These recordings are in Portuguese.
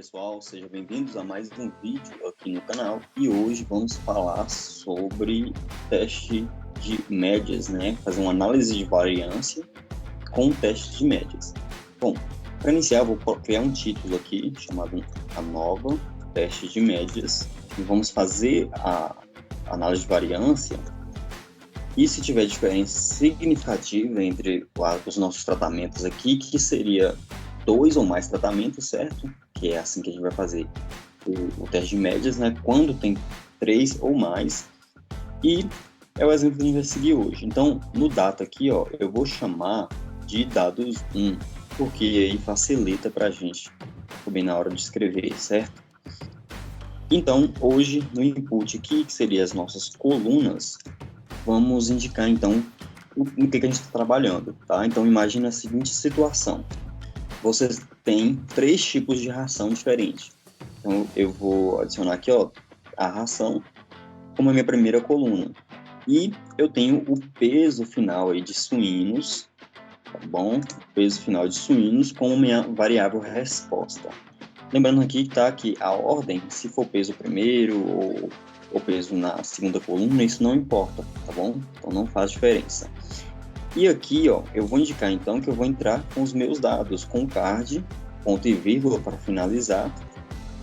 pessoal, sejam bem-vindos a mais um vídeo aqui no canal e hoje vamos falar sobre teste de médias, né? Fazer uma análise de variância com teste de médias. Bom, para iniciar eu vou criar um título aqui chamado A Nova Teste de Médias e vamos fazer a análise de variância e se tiver diferença significativa entre os nossos tratamentos aqui, que seria 2 ou mais tratamentos, certo? Que é assim que a gente vai fazer o teste de médias, né? Quando tem 3 ou mais. E é o exemplo que a gente vai seguir hoje. Então, no data aqui, ó, eu vou chamar de dados 1, porque aí facilita para a gente também na hora de escrever, certo? Então, hoje, no input aqui, que seria as nossas colunas, vamos indicar, então, no que a gente está trabalhando, tá? Então, imagine a seguinte situação. Você tem 3 tipos de ração diferentes. Então, eu vou adicionar aqui, ó, a ração como a minha primeira coluna. E eu tenho o peso final aí de suínos, tá bom? O peso final de suínos como minha variável resposta. Lembrando aqui, tá, que a ordem, se for peso primeiro ou peso na segunda coluna, isso não importa, tá bom? Então, não faz diferença. E aqui, ó, eu vou indicar então que eu vou entrar com os meus dados, com card, ponto e vírgula para finalizar,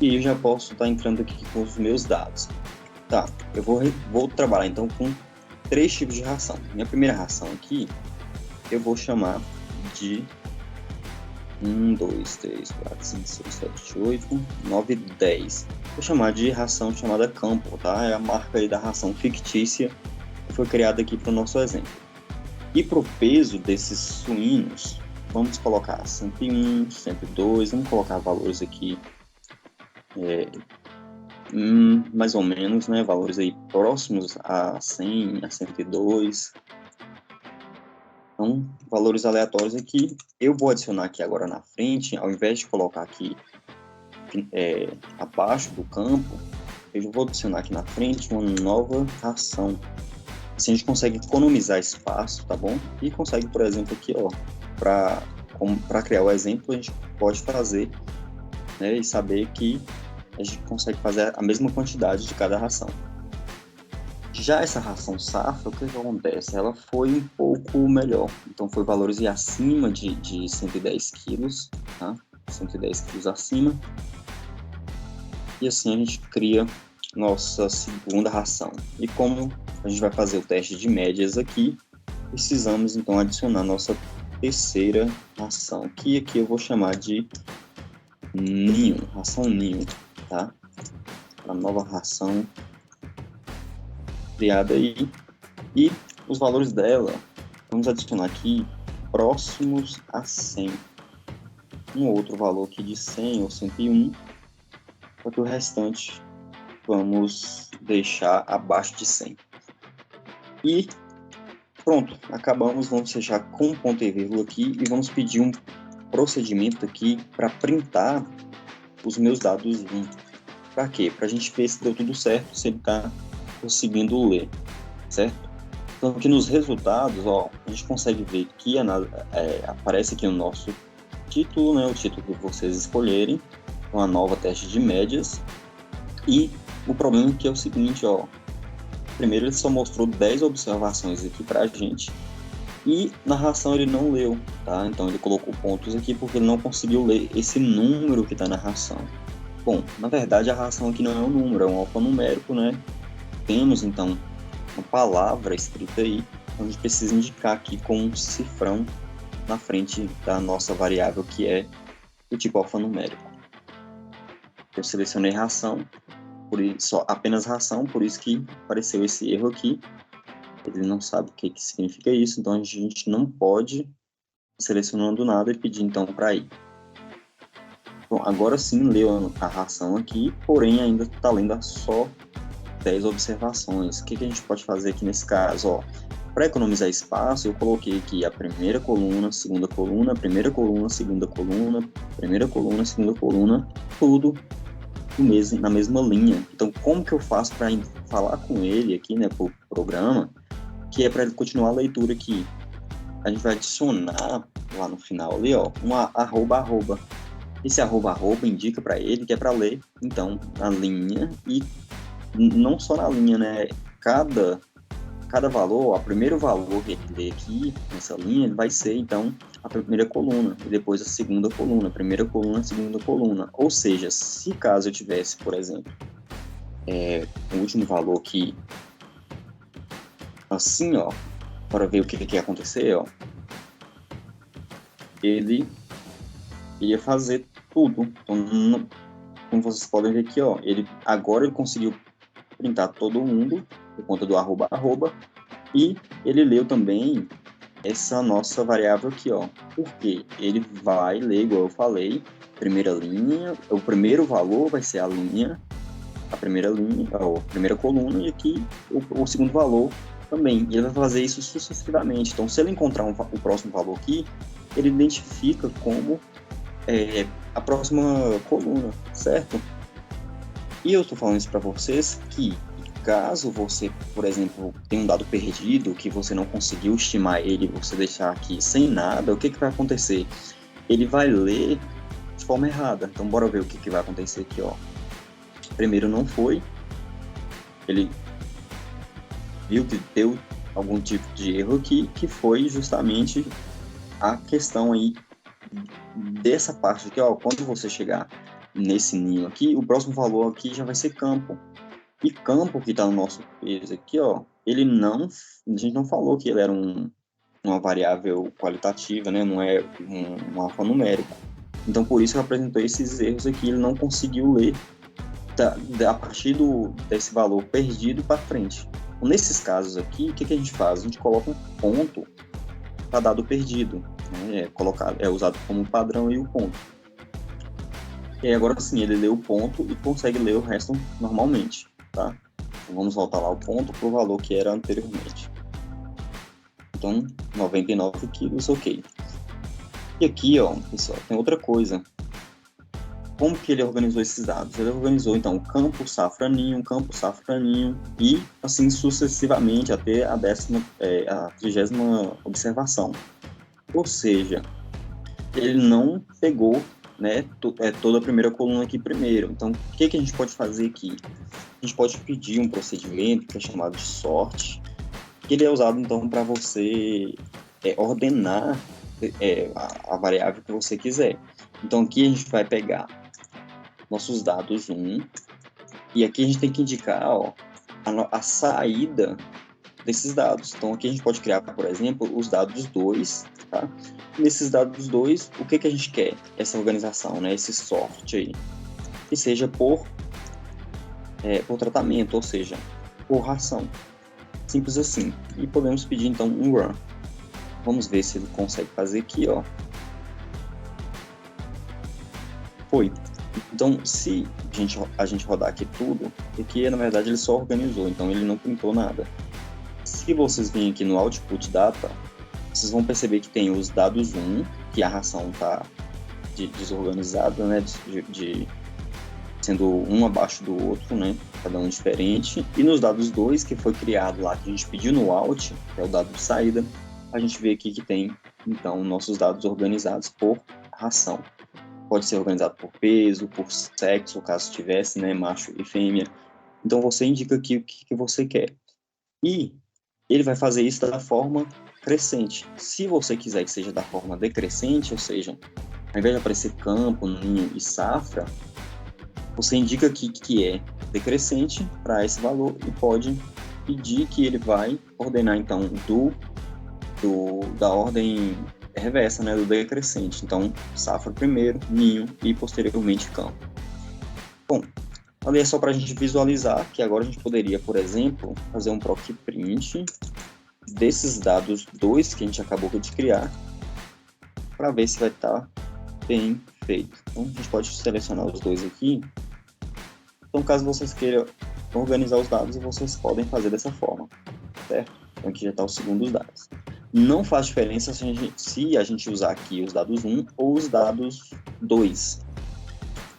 e eu já posso estar entrando aqui com os meus dados. Tá, eu vou trabalhar então com 3 tipos de ração. Minha primeira ração aqui, eu vou chamar de 1, 2, 3, 4, 5, 6, 7, 8, 9, 10. Vou chamar de ração chamada campo, tá? É a marca aí da ração fictícia que foi criada aqui para o nosso exemplo. E para o peso desses suínos, vamos colocar 101, 102, vamos colocar valores aqui, mais ou menos, né, valores aí próximos a 100, a 102. Então, valores aleatórios aqui. Eu vou adicionar aqui agora na frente, ao invés de colocar aqui abaixo do campo, eu vou adicionar aqui na frente uma nova ração. Assim a gente consegue economizar espaço, tá bom? E consegue, por exemplo, aqui, ó, para criar o exemplo, a gente pode fazer, né, e saber que a gente consegue fazer a mesma quantidade de cada ração. Já essa ração safra, o que acontece? Ela foi um pouco melhor, então foi valores acima de 110 quilos, tá? 110 quilos acima. E assim a gente cria nossa segunda ração. E como a gente vai fazer o teste de médias aqui, precisamos então adicionar nossa terceira ração, que aqui eu vou chamar de ninho, ração ninho, tá? A nova ração criada aí. E os valores dela, vamos adicionar aqui próximos a 100. Um outro valor aqui de 100 ou 101, porque o restante vamos deixar abaixo de 100. E pronto, acabamos, vamos fechar com ponto e vírgula aqui e vamos pedir um procedimento aqui para printar os meus dados 1. Para quê? Para a gente ver se deu tudo certo, se ele está conseguindo ler, certo? Então aqui nos resultados, ó, a gente consegue ver que aparece aqui o nosso título, né, o título que vocês escolherem, com a nova teste de médias. E o problema aqui é o seguinte, ó, primeiro ele só mostrou 10 observações aqui pra gente e na ração ele não leu, tá? Então ele colocou pontos aqui porque ele não conseguiu ler esse número que está na ração. Bom, na verdade a ração aqui não é um número, é um alfanumérico, né? Temos então uma palavra escrita aí, então a gente precisa indicar aqui com um cifrão na frente da nossa variável que é do tipo alfanumérico. Eu selecionei ração, por isso, apenas ração, por isso que apareceu esse erro aqui. Ele não sabe o que significa isso, então a gente não pode selecionando nada e pedir então para ir. Bom, agora sim leu a ração aqui, porém ainda está lendo só 10 observações. O que a gente pode fazer aqui nesse caso? Para economizar espaço, eu coloquei aqui a primeira coluna, segunda coluna, primeira coluna, segunda coluna, primeira coluna, segunda coluna, tudo na mesma linha. Então, como que eu faço para falar com ele aqui, né, pro programa, que é para ele continuar a leitura aqui? A gente vai adicionar lá no final ali, ó, uma arroba. esse arroba arroba indica para ele que é para ler, então, a linha, e não só na linha, né? Cada valor, o primeiro valor que ele lê aqui, nessa linha, ele vai ser, então, a primeira coluna, e depois a segunda coluna, primeira coluna, segunda coluna. Ou seja, se caso eu tivesse, por exemplo, o último valor aqui, assim, ó, para ver o que ia acontecer, ó, ele ia fazer tudo. Então, como vocês podem ver aqui, ó, agora ele conseguiu printar todo mundo por conta do arroba arroba, e ele leu também essa nossa variável aqui, ó. Porque ele vai ler, igual eu falei, primeira linha, o primeiro valor vai ser a linha, a primeira linha, a primeira coluna, e aqui o segundo valor também. E ele vai fazer isso sucessivamente. Então, se ele encontrar o próximo valor aqui, ele identifica como a próxima coluna, certo? E eu estou falando isso para vocês que, caso você, por exemplo, tenha um dado perdido, que você não conseguiu estimar ele, você deixar aqui sem nada, o que vai acontecer? Ele vai ler de forma errada. Então, bora ver o que vai acontecer aqui, ó. Primeiro não foi, ele viu que deu algum tipo de erro aqui, que foi justamente a questão aí dessa parte aqui, ó. Quando você chegar nesse ninho aqui, o próximo valor aqui já vai ser campo. E campo que está no nosso peso aqui, ó, a gente não falou que ele era uma variável qualitativa, né? Não é um alfanumérico. Então, por isso que apresentou esses erros aqui, ele não conseguiu ler a partir desse valor perdido para frente. Então, nesses casos aqui, o que a gente faz? A gente coloca um ponto para dado perdido, né? É usado como padrão e o ponto. E agora sim, ele lê o ponto e consegue ler o resto normalmente, tá? Então, vamos voltar lá ao ponto para o valor que era anteriormente. Então, 99 quilos, ok. E aqui, ó, pessoal, tem outra coisa. Como que ele organizou esses dados? Ele organizou, então, campo, safra, ninho, e assim sucessivamente até a 30ª observação. Ou seja, ele não pegou, né, toda a primeira coluna aqui primeiro. Então, o que a gente pode fazer aqui? A gente pode pedir um procedimento que é chamado de sorte, que ele é usado, então, para você ordenar a variável que você quiser. Então, aqui a gente vai pegar nossos dados 1, e aqui a gente tem que indicar, ó, a saída desses dados. Então, aqui a gente pode criar, por exemplo, os dados 2, tá? Nesses dados 2, o que a gente quer? Essa organização, né? Esse sort aí. Que seja por tratamento, ou seja, por ração. Simples assim. E podemos pedir, então, um run. Vamos ver se ele consegue fazer aqui, ó. Foi. Então, se a gente rodar aqui tudo, aqui, na verdade, ele só organizou, então ele não printou nada. Se vocês virem aqui no Output Data, vocês vão perceber que tem os dados 1, que a ração está desorganizada, né, sendo um abaixo do outro, né, cada um diferente. E nos dados 2, que foi criado lá, que a gente pediu no Out, que é o dado de saída, a gente vê aqui que tem, então, nossos dados organizados por ração. Pode ser organizado por peso, por sexo, caso tivesse, né, macho e fêmea. Então, você indica aqui o que você quer. E ele vai fazer isso da forma crescente. Se você quiser que seja da forma decrescente, ou seja, ao invés de aparecer campo, ninho e safra, você indica aqui que é decrescente para esse valor e pode pedir que ele vai ordenar, então, da ordem reversa, né, do decrescente. Então, safra primeiro, ninho e posteriormente campo. Bom, ali é só para a gente visualizar que agora a gente poderia, por exemplo, fazer um proc print desses dados 2 que a gente acabou de criar para ver se vai estar bem feito. Então, a gente pode selecionar os dois aqui. Então, caso vocês queiram organizar os dados, vocês podem fazer dessa forma, certo? Então, aqui já está o segundo dos dados. Não faz diferença se a gente usar aqui os dados 1 ou os dados 2.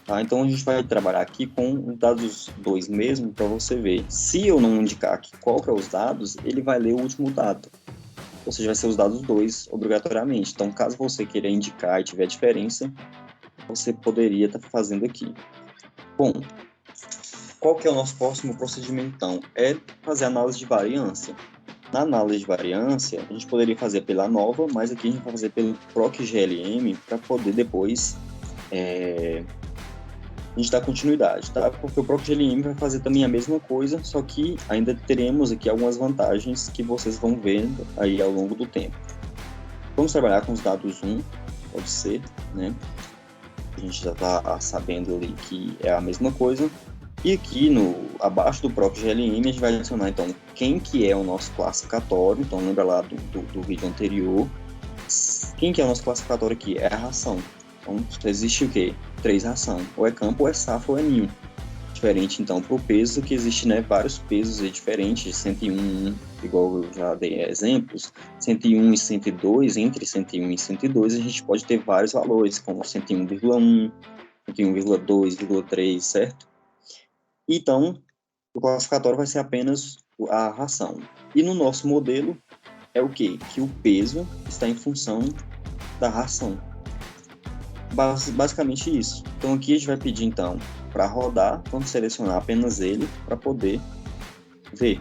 Tá? Então, a gente vai trabalhar aqui com os dados 2 mesmo, para você ver. Se eu não indicar aqui qual que é os dados, ele vai ler o último dado. Ou seja, vai ser os dados 2, obrigatoriamente. Então, caso você queira indicar e tiver diferença, você poderia estar fazendo aqui. Bom, qual que é o nosso próximo procedimento, então? É fazer análise de variância. Na análise de variância, a gente poderia fazer pela ANOVA, mas aqui a gente vai fazer pelo PROC-GLM para poder depois a gente dar continuidade, tá? Porque o PROC-GLM vai fazer também a mesma coisa, só que ainda teremos aqui algumas vantagens que vocês vão vendo aí ao longo do tempo. Vamos trabalhar com os dados 1, pode ser, né? A gente já está sabendo ali que é a mesma coisa. E aqui, abaixo do PROC-GLM, a gente vai adicionar, então, quem que é o nosso classificatório. Então, lembra lá do vídeo anterior. Quem que é o nosso classificatório aqui? É a ração. Então, existe o quê? 3 ração. Ou é campo, ou é safra, ou é ninho. Diferente, então, para o peso, que existe, né, vários pesos diferentes, 101, igual eu já dei exemplos, 101 e 102, entre 101 e 102, a gente pode ter vários valores, como 101,1, 101,2,3, certo? Então, o classificatório vai ser apenas a ração. E no nosso modelo, é o quê? Que o peso está em função da ração. Basicamente isso. Então, aqui a gente vai pedir, então, para rodar, vamos selecionar apenas ele para poder ver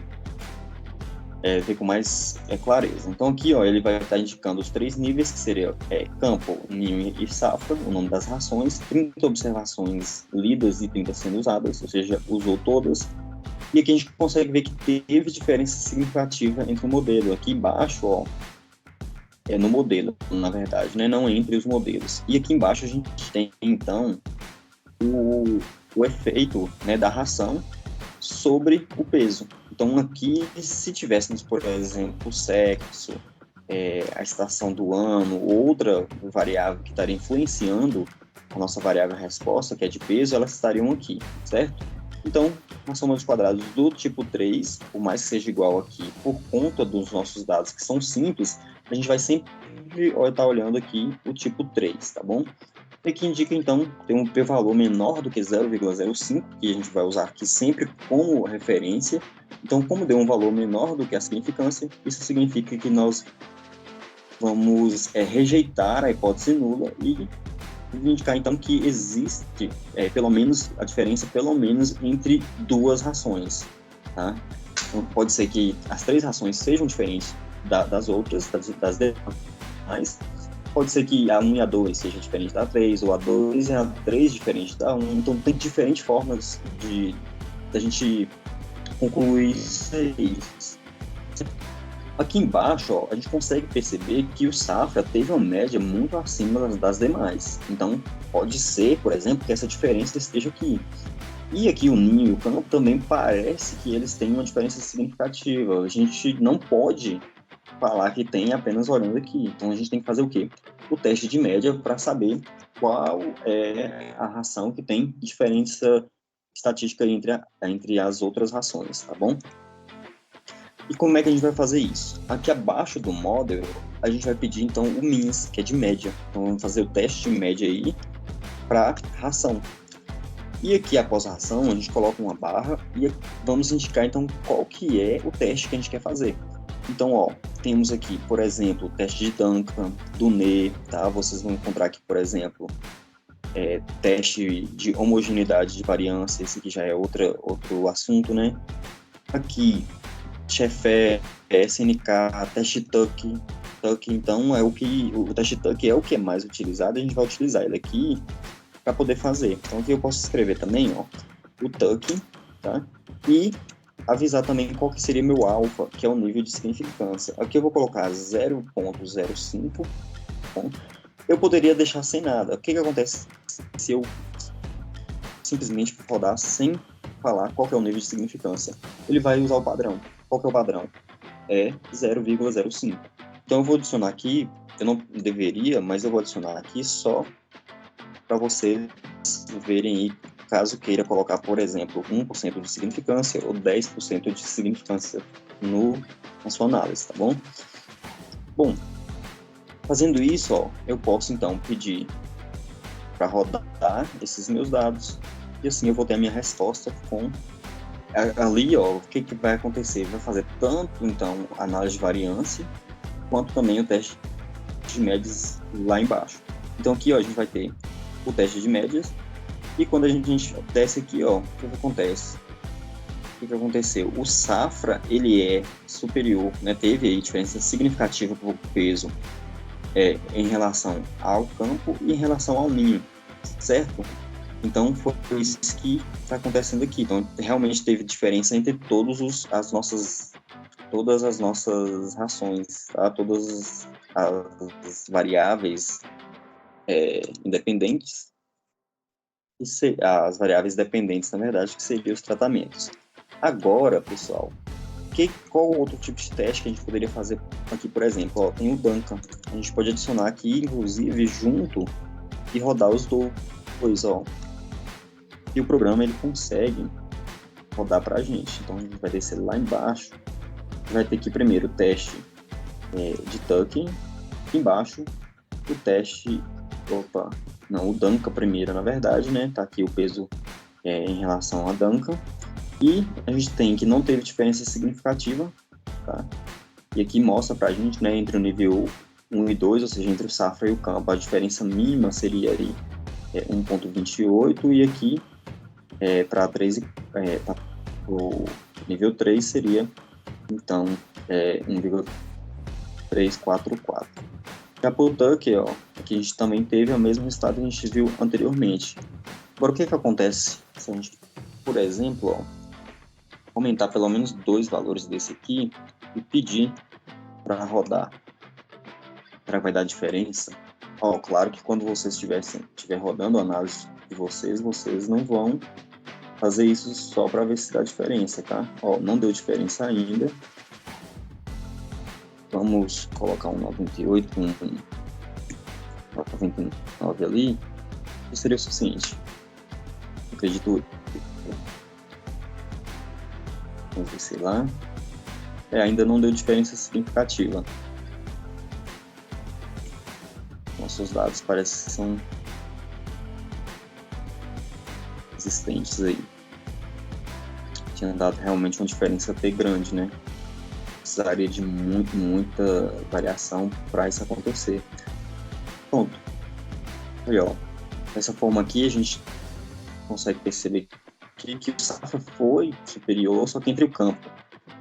com mais clareza. Então, aqui, ó, ele vai estar indicando os 3 níveis, que seria campo, ninho e safra, o nome das rações, 30 observações lidas e 30 sendo usadas, ou seja, usou todas. E aqui a gente consegue ver que teve diferença significativa entre o modelo. Aqui embaixo, ó, no modelo, na verdade, né? Não entre os modelos. E aqui embaixo a gente tem, então, o efeito, né, da ração sobre o peso. Então, aqui, se tivéssemos, por exemplo, o sexo, a estação do ano, outra variável que estaria influenciando a nossa variável resposta, que é de peso, elas estariam aqui, certo? Então, a soma dos quadrados do tipo 3, por mais que seja igual aqui, por conta dos nossos dados que são simples, a gente vai sempre estar olhando aqui o tipo 3, tá bom? E que indica, então, ter um p-valor menor do que 0,05, que a gente vai usar aqui sempre como referência. Então, como deu um valor menor do que a significância, isso significa que nós vamos rejeitar a hipótese nula e indicar, então, que existe pelo menos a diferença, pelo menos, entre 2 rações, tá? Então, pode ser que as 3 rações sejam diferentes das outras, das demais. Pode ser que a 1 e a 2 seja diferente da 3, ou a 2 e a 3 diferente da 1. Então, tem diferentes formas da gente concluir isso. Aqui embaixo, ó, a gente consegue perceber que o safra teve uma média muito acima das demais. Então, pode ser, por exemplo, que essa diferença esteja aqui. E aqui o ninho e o campo também parece que eles têm uma diferença significativa. A gente não pode falar que tem apenas olhando aqui. Então, a gente tem que fazer o quê? O teste de média para saber qual é a ração que tem diferença estatística entre as outras rações, tá bom? E como é que a gente vai fazer isso? Aqui abaixo do model, a gente vai pedir, então, o means, que é de média. Então, vamos fazer o teste de média aí para ração. E aqui, após a ração, a gente coloca uma barra e vamos indicar, então, qual que é o teste que a gente quer fazer. Então, ó, temos aqui, por exemplo, o teste de Duncan, do NE, tá? Vocês vão encontrar aqui, por exemplo, teste de homogeneidade de variância, esse aqui já é outro assunto, né? Aqui, Chefé, SNK, teste Tuck, então, o teste Tuck é o que é mais utilizado, a gente vai utilizar ele aqui para poder fazer. Então, aqui eu posso escrever também, ó, o Tuck, tá? E avisar também qual que seria meu alfa, que é o nível de significância. Aqui eu vou colocar 0,05. Eu poderia deixar sem nada. O que acontece se eu simplesmente rodar sem falar qual que é o nível de significância? Ele vai usar o padrão. Qual que é o padrão? É 0,05. Então eu vou adicionar aqui, eu não deveria, mas eu vou adicionar aqui só para vocês verem aí, caso queira colocar, por exemplo, 1% de significância ou 10% de significância na sua análise, tá bom? Bom, fazendo isso, ó, eu posso então pedir para rodar esses meus dados e assim eu vou ter a minha resposta com ali, ó, o que vai acontecer? Vai fazer tanto então a análise de variância quanto também o teste de médias lá embaixo. Então aqui, ó, a gente vai ter o teste de médias. E quando a gente desce aqui, ó, o que acontece? O que aconteceu? O safra, ele é superior, né? Teve aí diferença significativa por peso em relação ao campo e em relação ao ninho, certo? Então, foi isso que está acontecendo aqui. Então, realmente teve diferença entre todas as nossas rações, tá? Todas as variáveis independentes, as variáveis dependentes, na verdade, que seriam os tratamentos. Agora, pessoal, qual outro tipo de teste que a gente poderia fazer aqui, por exemplo? Ó, tem o Duncan. A gente pode adicionar aqui, inclusive, junto e rodar os dois, ó. E o programa, ele consegue rodar para a gente. Então, a gente vai descer lá embaixo. Vai ter aqui primeiro o teste de tucking. Embaixo, o teste... o Duncan primeiro, na verdade, né? Tá aqui o peso em relação a Duncan. E a gente tem que não teve diferença significativa, tá? E aqui mostra pra gente, né, entre o nível 1 e 2, ou seja, entre o safra e o campo, a diferença mínima seria aí 1,28, e aqui para o nível 3 seria, então, 1,344. Já para o Tuck, ó, aqui a gente também teve o mesmo resultado que a gente viu anteriormente. Agora, o que acontece se a gente, por exemplo, ó, aumentar pelo menos 2 valores desse aqui e pedir para rodar? Será que vai dar diferença? Ó, claro que quando vocês estiver rodando a análise de vocês não vão fazer isso só para ver se dá diferença, tá? Ó, não deu diferença ainda. Vamos colocar um 98, um 99 ali. Isso seria o suficiente. Acredito. Vamos descer lá. Ainda não deu diferença significativa. Nossos dados parecem que são existentes aí. Tinha dado realmente uma diferença até grande, né? Precisaria de muita variação para isso acontecer. Pronto. Aí, ó. Dessa forma aqui, a gente consegue perceber que o safra foi superior, só que entre o campo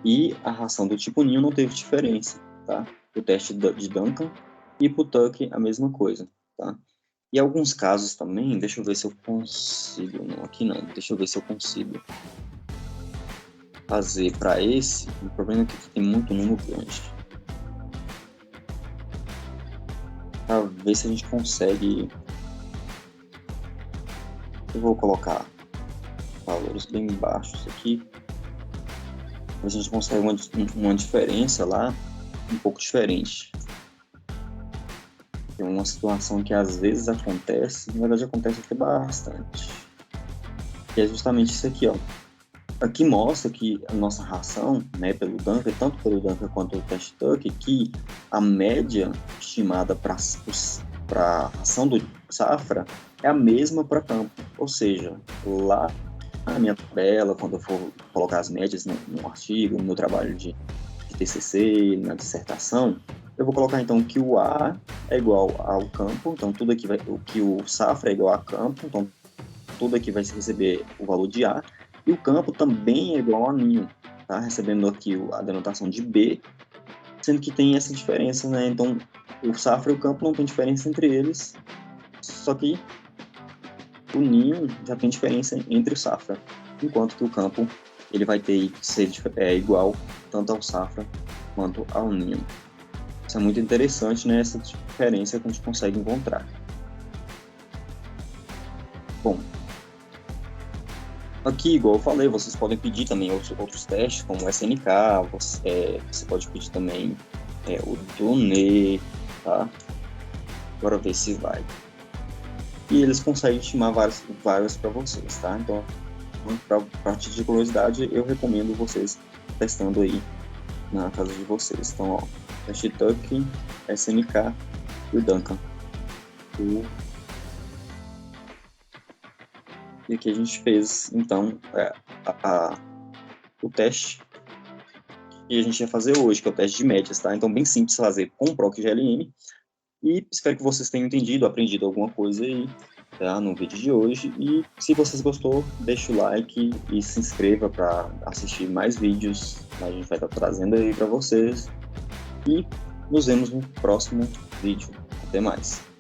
e a ração do tipo ninho não teve diferença, tá? O teste de Duncan e pro Tuck a mesma coisa, tá? E alguns casos também, deixa eu ver se eu consigo, não, aqui não, deixa eu ver se eu consigo fazer para esse. O problema é que aqui tem muito número grande. Para ver se a gente consegue. Eu vou colocar valores bem baixos aqui. A gente consegue uma diferença lá um pouco diferente. Tem uma situação que às vezes acontece, na verdade acontece até bastante. Que é justamente isso aqui, ó. Aqui mostra que a nossa ração, né, pelo Duncan, tanto pelo Duncan quanto pelo Test Tuck, que a média estimada para a ração do safra é a mesma para campo. Ou seja, lá na minha tabela, quando eu for colocar as médias no artigo, no meu trabalho de TCC, na dissertação, eu vou colocar então que o A é igual ao campo, então tudo aqui que o safra é igual a campo, então tudo aqui vai receber o valor de A, e o campo também é igual a ninho, tá? Recebendo aqui a denotação de B, sendo que tem essa diferença, né? Então, o safra e o campo não tem diferença entre eles, só que o ninho já tem diferença entre o safra, enquanto que o campo ele vai ter que ser igual tanto ao safra quanto ao ninho. Isso é muito interessante, né? Essa diferença que a gente consegue encontrar. Bom, aqui, igual eu falei, vocês podem pedir também outros testes, como o SNK, você pode pedir também o Donet, tá? Bora ver se vai. E eles conseguem estimar vários para vocês, tá? Então, para partir de curiosidade, eu recomendo vocês testando aí na casa de vocês. Então, ó, Test Tuck, SNK e o Duncan. E aqui a gente fez, então, o teste que a gente ia fazer hoje, que é o teste de médias, tá? Então, bem simples fazer com o PROC GLM. E espero que vocês tenham entendido, aprendido alguma coisa aí. tá, no vídeo de hoje. E se vocês gostou, deixa o like e se inscreva para assistir mais vídeos que a gente vai estar trazendo aí para vocês. E nos vemos no próximo vídeo. Até mais.